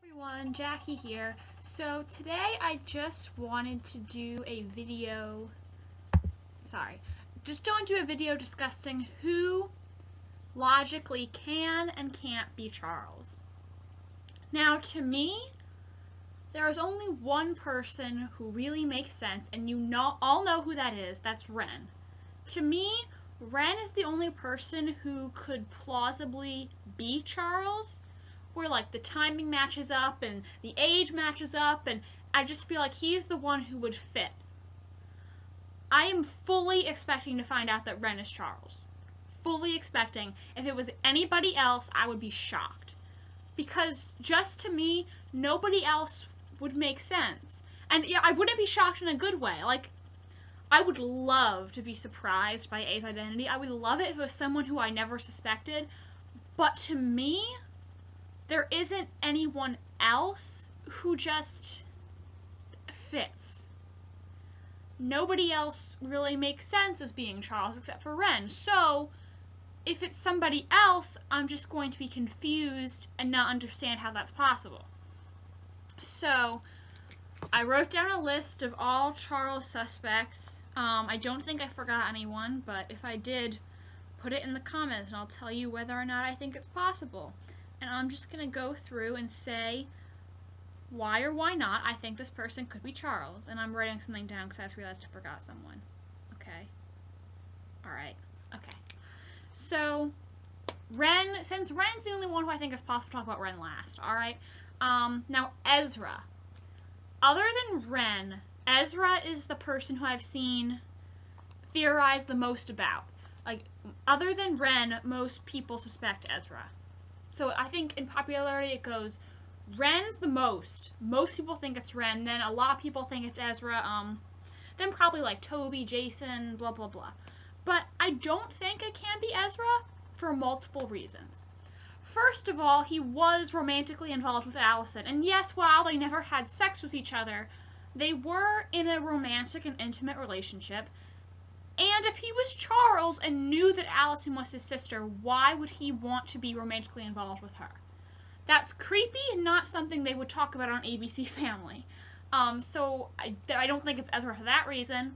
Everyone, Jackie here. So today I just wanted to do a video, discussing who logically can and can't be Charles. Now to me, there is only one person who really makes sense, and all know who that is. That's Wren. To me, Wren is the only person who could plausibly be Charles, where like the timing matches up and the age matches up, and I just feel like he's the one who would fit. I am fully expecting to find out that Wren is Charles. Fully expecting. If it was anybody else, I would be shocked. Because just to me, nobody else would make sense. And yeah, I wouldn't be shocked in a good way. Like, I would love to be surprised by A's identity. I would love it if it was someone who I never suspected. But to me, there isn't anyone else who just fits. Nobody else really makes sense as being Charles except for Wren. So, if it's somebody else, I'm just going to be confused and not understand how that's possible. So, I wrote down a list of all Charles suspects. I don't think I forgot anyone, but if I did, put it in the comments and I'll tell you whether or not I think it's possible. And I'm just going to go through and say why or why not I think this person could be Charles. And I'm writing something down because I just realized I forgot someone. Okay. Alright. Okay. So, Wren, since Wren's the only one who I think is possible to talk about Wren last. Alright. Now, Ezra. Other than Wren, Ezra is the person who I've seen theorized the most about. Like, other than Wren, most people suspect Ezra. So I think in popularity it goes, Wren's the most. Most people think it's Wren, then a lot of people think it's Ezra, then probably like Toby, Jason, blah blah blah. But I don't think it can be Ezra for multiple reasons. First of all, he was romantically involved with Allison, and yes, while they never had sex with each other, they were in a romantic and intimate relationship. And if he was Charles and knew that Allison was his sister, why would he want to be romantically involved with her? That's creepy and not something they would talk about on ABC Family. So I don't think it's Ezra for that reason.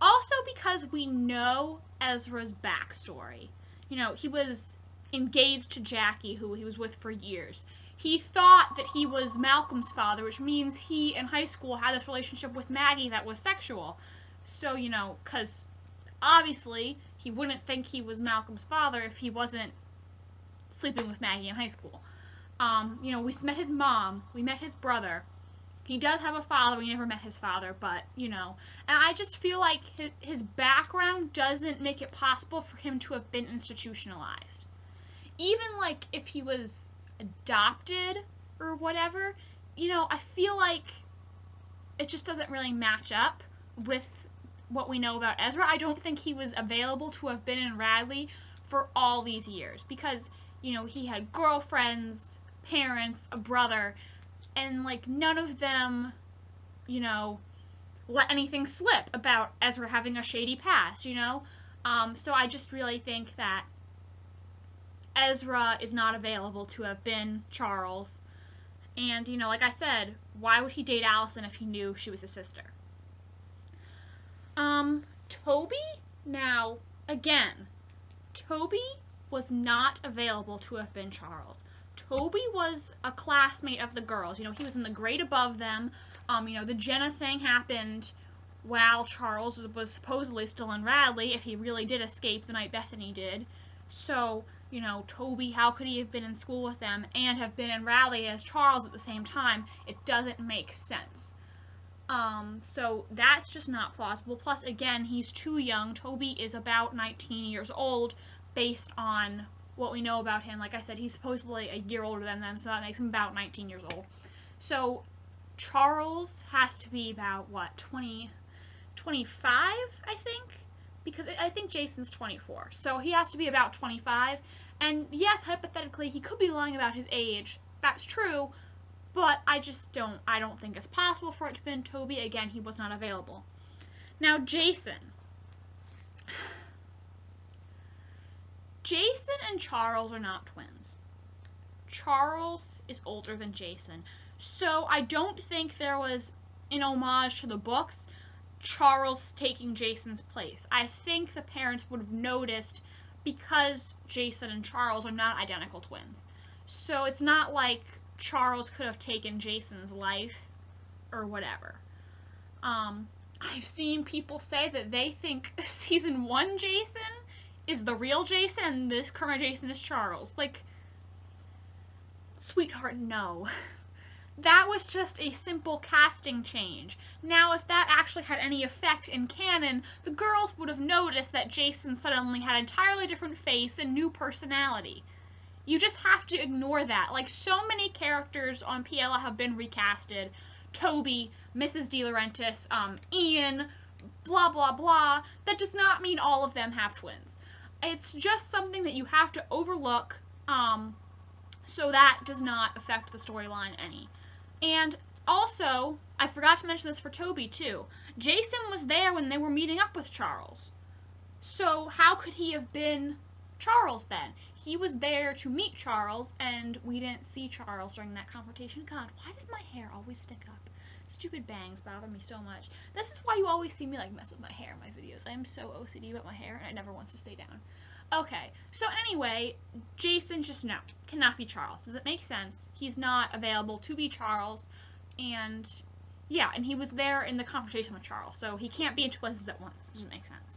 Also because we know Ezra's backstory. You know, he was engaged to Jackie, who he was with for years. He thought that he was Malcolm's father, which means he, in high school, had this relationship with Maggie that was sexual. So, you know, because obviously he wouldn't think he was Malcolm's father if he wasn't sleeping with Maggie in high school. You know, we met his mom, we met his brother. He does have a father, we never met his father, but, you know. And I just feel like his background doesn't make it possible for him to have been institutionalized. Even, like, if he was adopted or whatever, you know, I feel like it just doesn't really match up with what we know about Ezra. I don't think he was available to have been in Radley for all these years because, you know, he had girlfriends, parents, a brother, and, like, none of them, you know, let anything slip about Ezra having a shady past, you know? So I just really think that Ezra is not available to have been Charles. And, you know, like I said, why would he date Allison if he knew she was his sister? Toby? Now, again, Toby was not available to have been Charles. Toby was a classmate of the girls. You know, he was in the grade above them. You know, the Jenna thing happened while Charles was supposedly still in Radley, if he really did escape the night Bethany did. So, you know, Toby, how could he have been in school with them and have been in Radley as Charles at the same time? It doesn't make sense. So that's just not plausible. Plus, again, he's too young. Toby is about 19 years old based on what we know about him. Like I said, he's supposedly a year older than them, so that makes him about 19 years old. So Charles has to be about, what, 25, I think? Because I think Jason's 24. So he has to be about 25. And yes, hypothetically, he could be lying about his age. That's true. But I don't think it's possible for it to have been Toby. Again, he was not available. Now, Jason. Jason and Charles are not twins. Charles is older than Jason. So I don't think there was an homage to the books, Charles taking Jason's place. I think the parents would have noticed because Jason and Charles are not identical twins. So it's not like Charles could have taken Jason's life or whatever. I've seen people say that they think season 1 Jason is the real Jason and this current Jason is Charles. Like, sweetheart, no. That was just a simple casting change. Now, if that actually had any effect in canon, the girls would have noticed that Jason suddenly had an entirely different face and new personality. You just have to ignore that. Like, so many characters on PLA have been recasted. Toby, Mrs. De Laurentiis, Ian, blah, blah, blah. That does not mean all of them have twins. It's just something that you have to overlook, so that does not affect the storyline any. And also, I forgot to mention this for Toby, too. Jason was there when they were meeting up with Charles. So how could he have been Charles then? He was there to meet Charles, and we didn't see Charles during that confrontation. God, why does my hair always stick up? Stupid bangs bother me so much. This is why you always see me, like, mess with my hair in my videos. I am so OCD about my hair, and it never wants to stay down. Okay, so anyway, Jason just, no, cannot be Charles. Does it make sense? He's not available to be Charles, and, yeah, and he was there in the confrontation with Charles, so he can't be in two places at once. Doesn't make sense.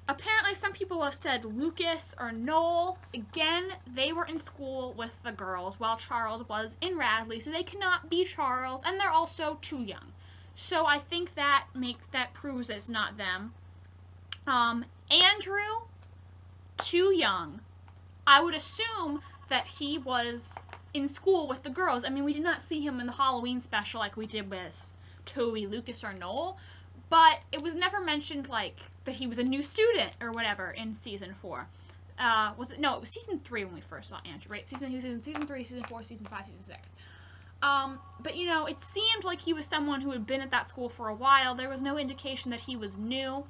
Apparently, some people have said Lucas or Noel. Again, they were in school with the girls while Charles was in Radley, so they cannot be Charles, and they're also too young. So I think that proves that it's not them. Andrew, too young. I would assume that he was in school with the girls. I mean, we did not see him in the Halloween special like we did with Toby, Lucas, or Noel, but it was never mentioned, like, that he was a new student or whatever in season 4. Was it? No, it was season 3 when we first saw Andrew, right? He was in season 3, season 4, season 5, season 6. But, you know, it seemed like he was someone who had been at that school for a while. There was no indication that he was new.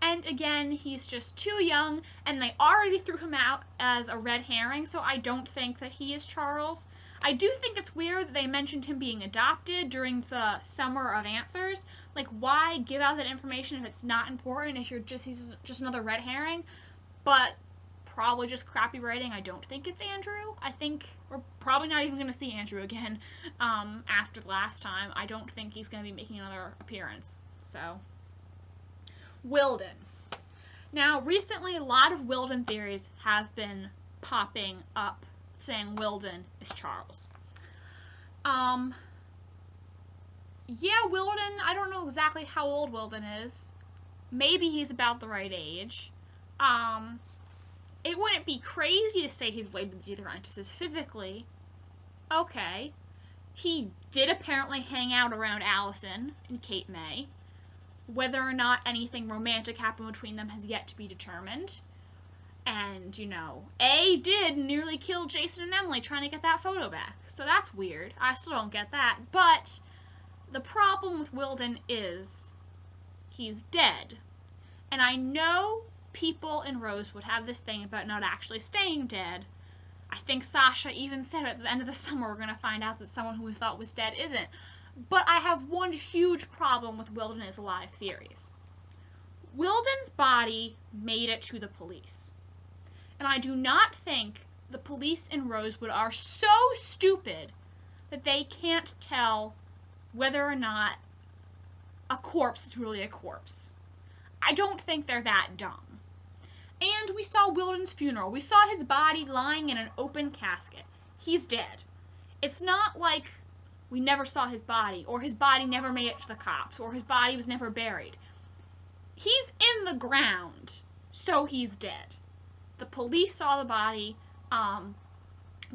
And again, he's just too young, and they already threw him out as a red herring, so I don't think that he is Charles. I do think it's weird that they mentioned him being adopted during the Summer of Answers. Like, why give out that information if it's not important, if he's just another red herring? But probably just crappy writing. I don't think it's Andrew. I think we're probably not even going to see Andrew again after the last time. I don't think he's going to be making another appearance. So, Wilden. Now, recently, a lot of Wilden theories have been popping up saying Wilden is Charles. Yeah, Wilden, I don't know exactly how old Wilden is. Maybe he's about the right age. It wouldn't be crazy to say he's weighed with De Laurentiis physically. Okay. He did apparently hang out around Allison and Kate May. Whether or not anything romantic happened between them has yet to be determined. And, you know, A did nearly kill Jason and Emily trying to get that photo back. So that's weird. I still don't get that. But the problem with Wilden is he's dead. And I know people in Rosewood have this thing about not actually staying dead. I think Sasha even said at the end of the summer we're going to find out that someone who we thought was dead isn't. But I have one huge problem with Wilden and his live theories. Wilden's body made it to the police. And I do not think the police in Rosewood are so stupid that they can't tell whether or not a corpse is really a corpse. I don't think they're that dumb. And we saw Wilden's funeral. We saw his body lying in an open casket. He's dead. It's not like we never saw his body, or his body never made it to the cops, or his body was never buried. He's in the ground, so he's dead. The police saw the body,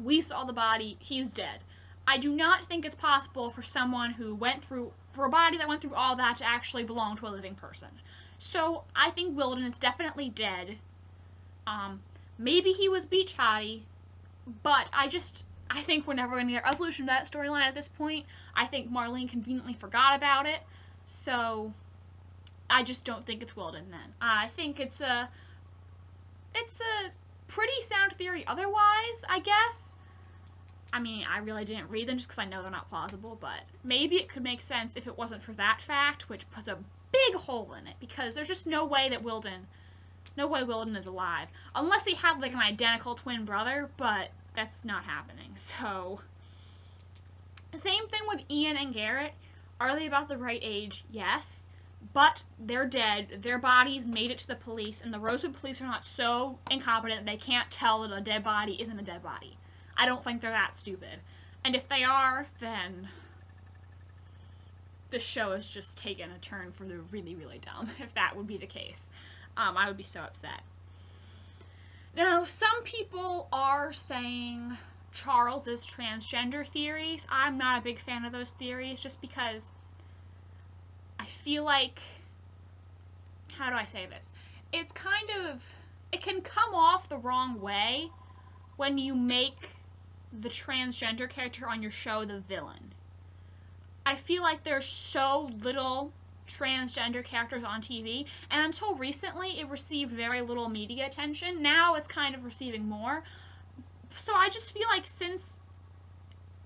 we saw the body, he's dead. I do not think it's possible for someone who for a body that went through all that to actually belong to a living person. So I think Wilden is definitely dead. Maybe he was beach hottie, but I think we're never going to get a resolution to that storyline at this point. I think Marlene conveniently forgot about it, so I just don't think it's Wilden then. I think it's a pretty sound theory otherwise, I guess. I mean, I really didn't read them just because I know they're not plausible, but maybe it could make sense if it wasn't for that fact, which puts a big hole in it, because there's just no way Wilden is alive. Unless he had, like, an identical twin brother, but that's not happening, so... Same thing with Ian and Garrett. Are they about the right age? Yes. But they're dead. Their bodies made it to the police, and the Rosewood police are not so incompetent they can't tell that a dead body isn't a dead body. I don't think they're that stupid. And if they are, then the show has just taken a turn for the really, really dumb, if that would be the case. I would be so upset. Now, some people are saying Charles is transgender theories. I'm not a big fan of those theories just because I feel like, how do I say this? It can come off the wrong way when you make the transgender character on your show the villain. I feel like there's so little transgender characters on TV, and until recently it received very little media attention. Now it's kind of receiving more. So I just feel like since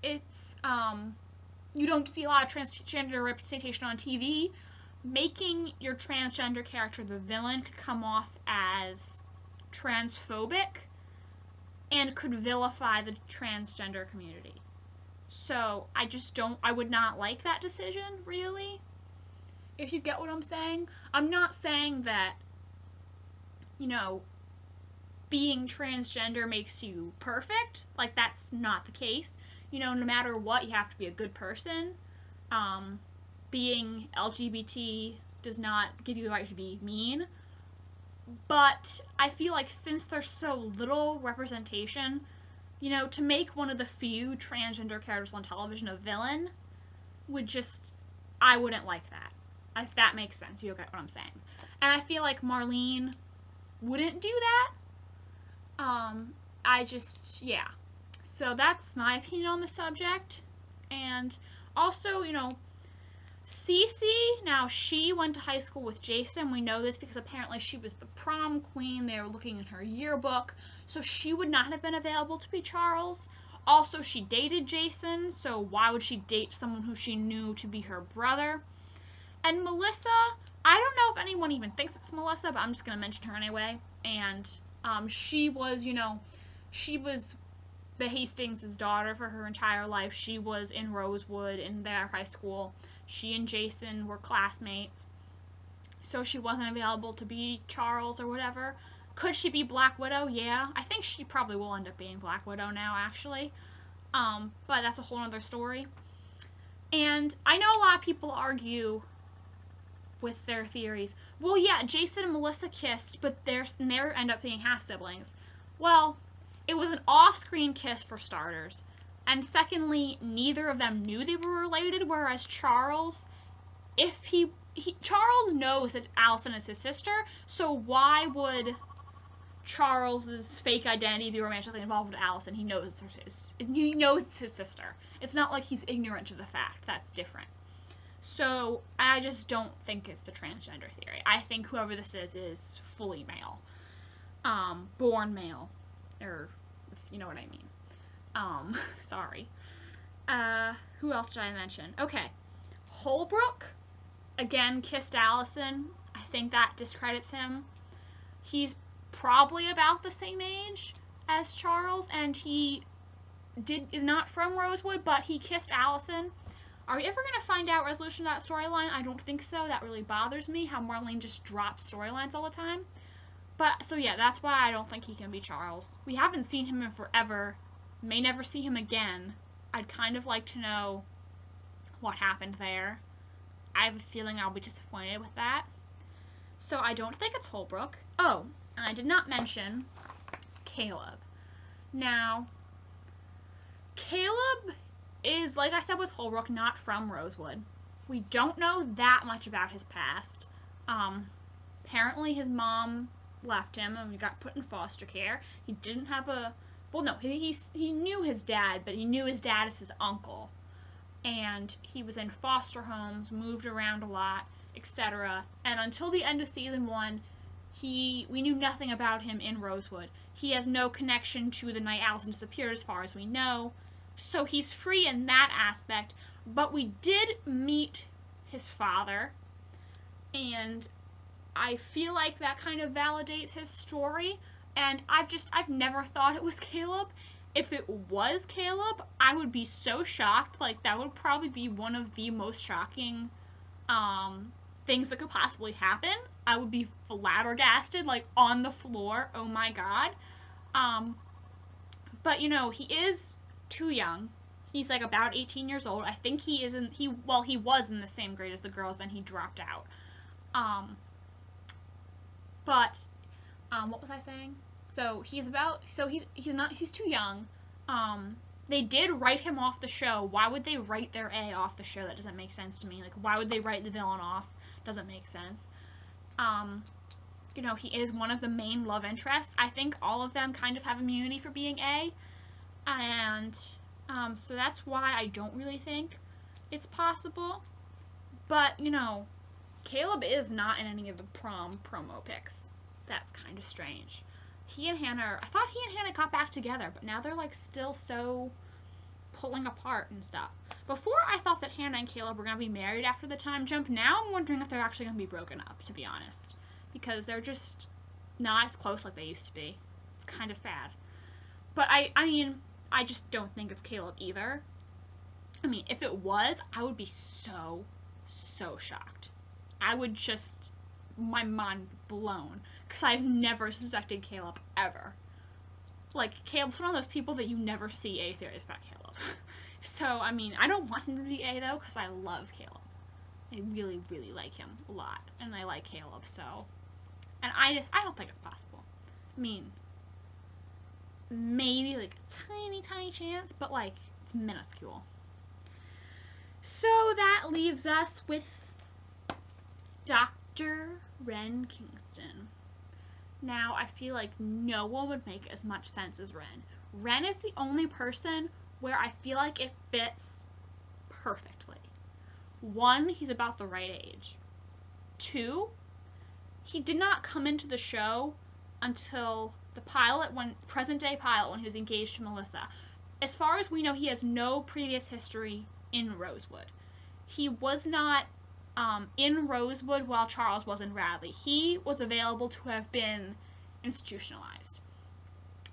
it's you don't see a lot of transgender representation on TV, making your transgender character the villain could come off as transphobic and could vilify the transgender community. So I would not like that decision, really, if you get what I'm saying. I'm not saying that, you know, being transgender makes you perfect. Like, that's not the case. You know, no matter what, you have to be a good person. Being LGBT does not give you the right to be mean. But I feel like since there's so little representation, you know, to make one of the few transgender characters on television a villain I wouldn't like that. If that makes sense, you get what I'm saying. And I feel like Marlene wouldn't do that. Yeah. So that's my opinion on the subject. And also, you know, Cece, now she went to high school with Jason. We know this because apparently she was the prom queen. They were looking in her yearbook. So she would not have been available to be Charles. Also, she dated Jason, so why would she date someone who she knew to be her brother? And Melissa, I don't know if anyone even thinks it's Melissa, but I'm just going to mention her anyway. And she was, you know, she was the Hastings' daughter for her entire life. She was in Rosewood in their high school. She and Jason were classmates. So she wasn't available to be Charles or whatever. Could she be Black Widow? Yeah. I think she probably will end up being Black Widow now, actually. But that's a whole other story. And I know a lot of people argue with their theories. Well, yeah, Jason and Melissa kissed, but they end up being half-siblings. Well, it was an off-screen kiss for starters. And secondly, neither of them knew they were related, whereas Charles, Charles knows that Allison is his sister, so why would Charles's fake identity be romantically involved with Allison? He knows it's his sister. It's not like he's ignorant of the fact. That's different. So I just don't think it's the transgender theory. I think whoever this is fully male. Born male. Or, you know what I mean. Sorry. Who else did I mention? Okay. Holbrook, again, kissed Allison. I think that discredits him. He's probably about the same age as Charles, and he is not from Rosewood, but he kissed Allison. Are we ever going to find out resolution to that storyline? I don't think so. That really bothers me, how Marlene just drops storylines all the time. But, so yeah, that's why I don't think he can be Charles. We haven't seen him in forever. May never see him again. I'd kind of like to know what happened there. I have a feeling I'll be disappointed with that. So I don't think it's Holbrook. Oh, and I did not mention Caleb. Now, Caleb is, like I said with Holbrook, not from Rosewood. We don't know that much about his past. Apparently his mom left him and he got put in foster care. He didn't have a... Well, no, he knew his dad, but he knew his dad as his uncle. And he was in foster homes, moved around a lot, etc. And until the end of season 1, we knew nothing about him in Rosewood. He has no connection to the night Allison disappeared as far as we know. So he's free in that aspect. But we did meet his father. And I feel like that kind of validates his story. And I've never thought it was Caleb. If it was Caleb, I would be so shocked. Like, that would probably be one of the most shocking things that could possibly happen. I would be flabbergasted, like, on the floor. Oh my god. But, you know, he is too young. He's, like, about 18 years old. I think he was in the same grade as the girls, then he dropped out. What was I saying? So he's too young. They did write him off the show. Why would they write their A off the show? That doesn't make sense to me. Like, why would they write the villain off? Doesn't make sense. You know, he is one of the main love interests. I think all of them kind of have immunity for being A. And, so that's why I don't really think it's possible. But, you know, Caleb is not in any of the prom promo pics. That's kind of strange. I thought he and Hannah got back together, but now they're, like, still so pulling apart and stuff. Before, I thought that Hannah and Caleb were going to be married after the time jump. Now I'm wondering if they're actually going to be broken up, to be honest. Because they're just not as close like they used to be. It's kind of sad. But, I mean, I just don't think it's Caleb either. I mean, if it was, I would be so, so shocked. I would just, my mind blown. Because I've never suspected Caleb, ever. Like, Caleb's one of those people that you never see A theories about Caleb. So, I mean, I don't want him to be A, though, because I love Caleb. I really, really like him a lot. And I like Caleb, so. And I don't think it's possible. I mean, maybe, like, a tiny, tiny chance, but, like, it's minuscule. So, that leaves us with Dr. Wren Kingston. Now, I feel like no one would make as much sense as Wren. Wren is the only person where I feel like it fits perfectly. 1, he's about the right age. 2, he did not come into the show until the present-day pilot, when he was engaged to Melissa. As far as we know, he has no previous history in Rosewood. He was not in Rosewood while Charles was in Radley. He was available to have been institutionalized.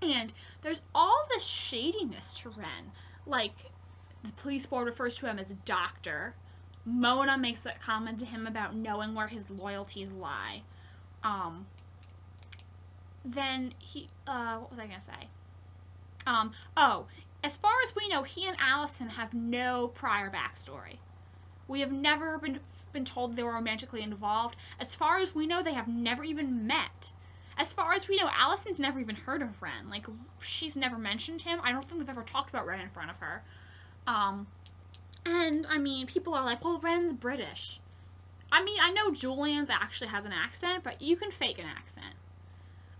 And there's all this shadiness to Wren. Like, the police board refers to him as a doctor. Mona makes that comment to him about knowing where his loyalties lie. Then what was I going to say? As far as we know, he and Allison have no prior backstory. We have never been told they were romantically involved. As far as we know, they have never even met. As far as we know, Allison's never even heard of Wren. Like, she's never mentioned him. I don't think they've ever talked about Wren in front of her. And, I mean, people are like, well, Wren's British. I mean, I know Julian's actually has an accent, but you can fake an accent.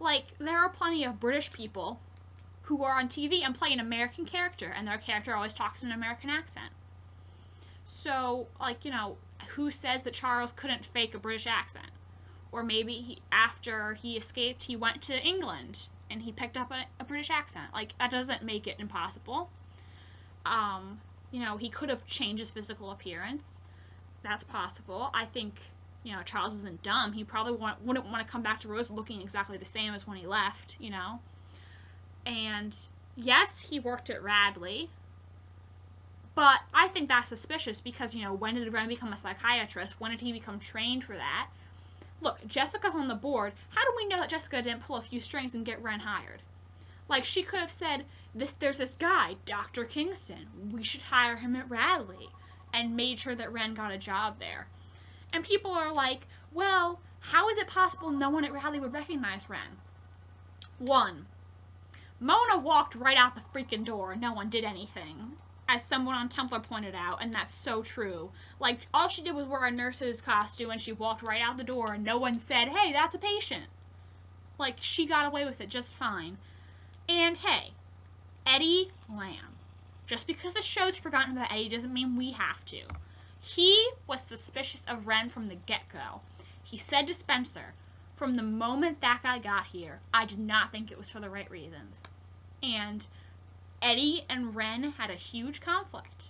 Like, there are plenty of British people who are on TV and play an American character, and their character always talks in an American accent. So, like, you know, who says that Charles couldn't fake a British accent? Or maybe after he escaped, he went to England and he picked up a British accent. Like, that doesn't make it impossible. You know, he could have changed his physical appearance. That's possible. I think, you know, Charles isn't dumb. He probably wouldn't want to come back to Rose looking exactly the same as when he left, you know. And, yes, he worked at Radley. But I think that's suspicious because, you know, when did Wren become a psychiatrist? When did he become trained for that? Look, Jessica's on the board. How do we know that Jessica didn't pull a few strings and get Wren hired? Like, she could have said, there's this guy, Dr. Kingston. We should hire him at Radley. And made sure that Wren got a job there. And people are like, well, how is it possible no one at Radley would recognize Wren? 1, Mona walked right out the freaking door and no one did anything. As someone on Tumblr pointed out, and that's so true. Like, all she did was wear a nurse's costume and she walked right out the door and no one said, hey, that's a patient. Like, she got away with it just fine. And hey, Eddie Lamb. Just because the show's forgotten about Eddie doesn't mean we have to. He was suspicious of Wren from the get-go. He said to Spencer, from the moment that guy got here, I did not think it was for the right reasons. And Eddie and Wren had a huge conflict.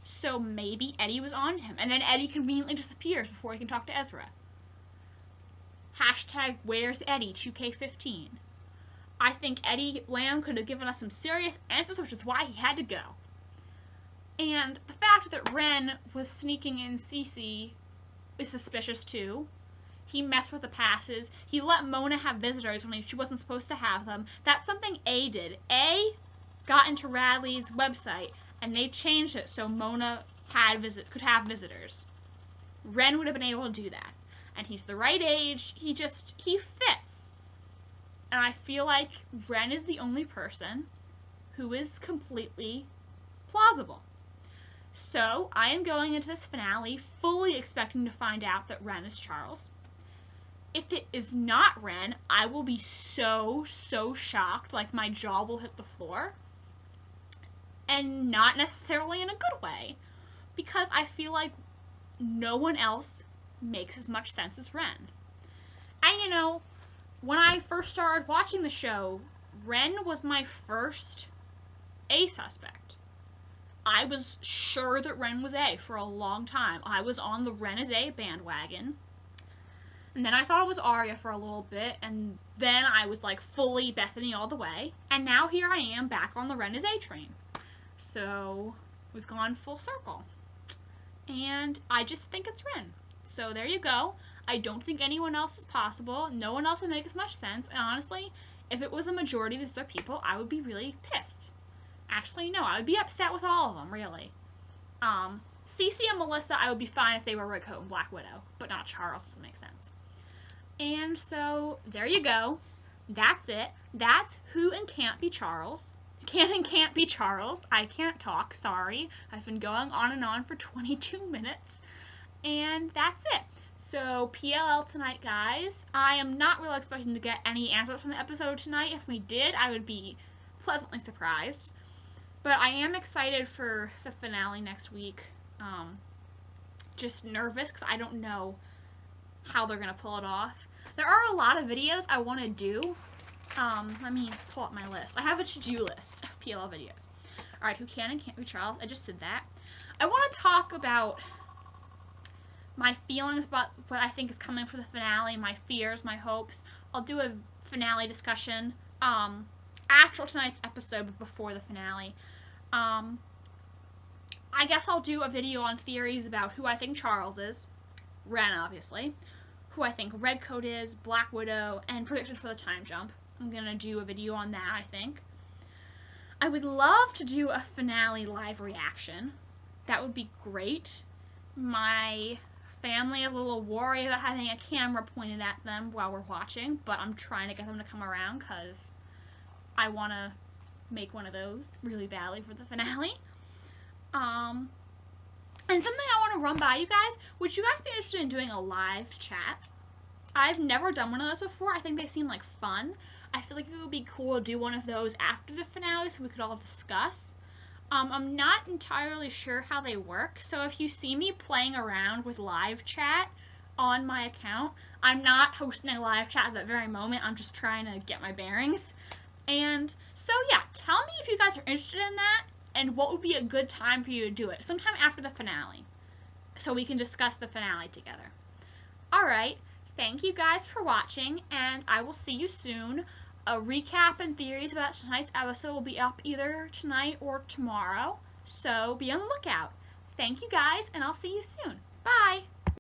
So maybe Eddie was on to him. And then Eddie conveniently disappears before he can talk to Ezra. Hashtag where's Eddie 2K15. I think Eddie Lamb could have given us some serious answers, which is why he had to go. And the fact that Wren was sneaking in Cece is suspicious too. He messed with the passes. He let Mona have visitors when she wasn't supposed to have them. That's something A did. A got into Radley's website, and they changed it so Mona could have visitors. Wren would have been able to do that. And he's the right age. He fits. And I feel like Wren is the only person who is completely plausible. So I am going into this finale fully expecting to find out that Wren is Charles. If it is not Wren, I will be so shocked, like my jaw will hit the floor. And not necessarily in a good way, because I feel like no one else makes as much sense as Wren. And you know, when I first started watching the show, Wren was my first A suspect. I was sure that Wren was A for a long time. I was on the Wren is A bandwagon. And then I thought it was Arya for a little bit, and then I was like fully Bethany all the way. And now here I am back on the Wren is A train. So we've gone full circle. And I just think it's Wren. So there you go. I don't think anyone else is possible. No one else would make as much sense. And honestly, if it was a majority of these other people, I would be really pissed. Actually, no, I would be upset with all of them, really. Cece and Melissa, I would be fine if they were Red Coat and Black Widow, but not Charles. Doesn't make sense. And so, there you go. That's it. That's who and can't be Charles. Can and can't be Charles. I can't talk, sorry. I've been going on and on for 22 minutes. And that's it. So, PLL tonight, guys. I am not really expecting to get any answers from the episode tonight. If we did, I would be pleasantly surprised. But I am excited for the finale next week. Just nervous because I don't know how they're going to pull it off. There are a lot of videos I want to do. Let me pull up my list. I have a to-do list of PLL videos. Alright, who can and can't be Charles? I just did that. I want to talk about my feelings about what I think is coming for the finale, my fears, my hopes. I'll do a finale discussion after tonight's episode, but before the finale. I guess I'll do a video on theories about who I think Charles is. Wren, obviously. Who I think Redcoat is, Black Widow, and predictions for the time jump. I'm going to do a video on that, I think. I would love to do a finale live reaction. That would be great. My family is a little worried about having a camera pointed at them while we're watching, but I'm trying to get them to come around because I want to make one of those really badly for the finale. And something I want to run by you guys, would you guys be interested in doing a live chat? I've never done one of those before. I think they seem like fun. I feel like it would be cool to do one of those after the finale so we could all discuss. I'm not entirely sure how they work, so if you see me playing around with live chat on my account, I'm not hosting a live chat at that very moment. I'm just trying to get my bearings. And so yeah, tell me if you guys are interested in that and what would be a good time for you to do it. Sometime after the finale, so we can discuss the finale together. Alright, thank you guys for watching, and I will see you soon. A recap and theories about tonight's episode will be up either tonight or tomorrow, so be on the lookout. Thank you guys, and I'll see you soon. Bye!